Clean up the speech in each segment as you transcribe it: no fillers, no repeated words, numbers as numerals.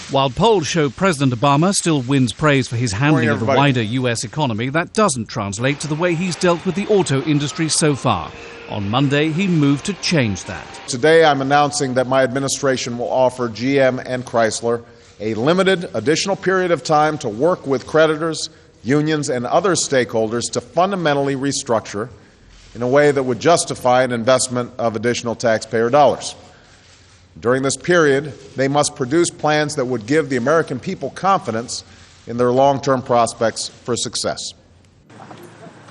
While polls show President Obama still wins praise for his handling of the wider US economy, that doesn't translate to the way he's dealt with the auto industry so far. On Monday, he moved to change that. Today, I'm announcing that my administration will offer GM and Chrysler a limited additional period of time to work with creditors, unions, and other stakeholders to fundamentally restructure in a way that would justify an investment of additional taxpayer dollars. During this period, they must produce plans that would give the American people confidence in their long-term prospects for success.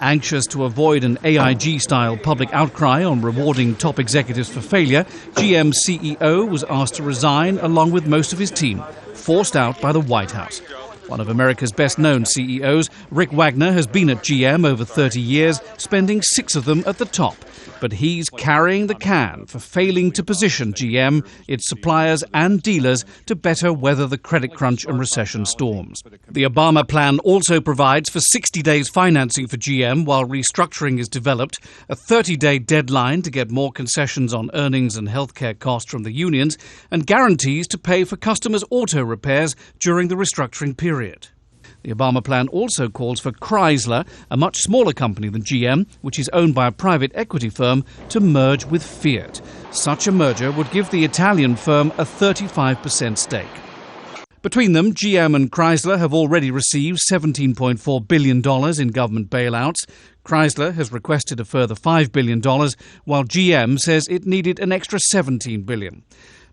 Anxious to avoid an AIG-style public outcry on rewarding top executives for failure, GM CEO was asked to resign along with most of his team, forced out by the White House. One of America's best-known CEOs, Rick Wagoner, has been at GM over 30 years, spending 6 of them at the top. But he's carrying the can for failing to position GM, its suppliers and dealers to better weather the credit crunch and recession storms. The Obama plan also provides for 60 days financing for GM while restructuring is developed, a 30-day deadline to get more concessions on earnings and healthcare costs from the unions, and guarantees to pay for customers' auto repairs during the restructuring period. The Obama plan also calls for Chrysler, a much smaller company than GM, which is owned by a private equity firm, to merge with Fiat. Such a merger would give the Italian firm a 35% stake. Between them, GM and Chrysler have already received $17.4 billion in government bailouts. Chrysler has requested a further $5 billion, while GM says it needed an extra $17 billion.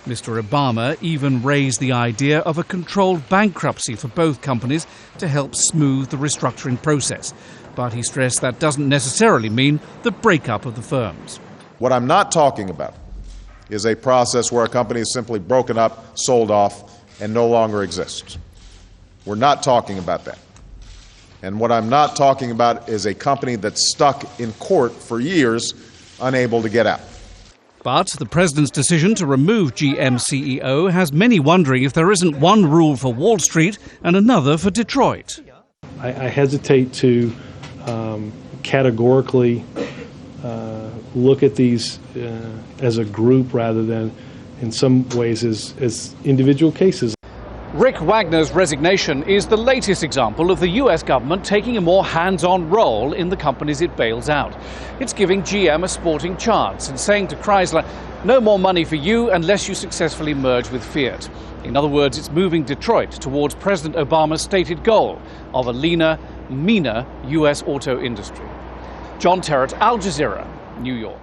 Mr. Obama even raised the idea of a controlled bankruptcy for both companies to help smooth the restructuring process. But he stressed that doesn't necessarily mean the breakup of the firms. What I'm not talking about is a process where a company is simply broken up, sold off, and no longer exists. We're not talking about that. And what I'm not talking about is a company that's stuck in court for years, unable to get out. But the president's decision to remove GM CEO has many wondering if there isn't one rule for Wall Street and another for Detroit. I hesitate to categorically look at these as a group rather than, in some ways, as individual cases. Rick Wagoner's resignation is the latest example of the US government taking a more hands-on role in the companies it bails out. It's giving GM a sporting chance and saying to Chrysler, no more money for you unless you successfully merge with Fiat. In other words, it's moving Detroit towards President Obama's stated goal of a leaner, meaner US auto industry. John Terrett, Al Jazeera, New York.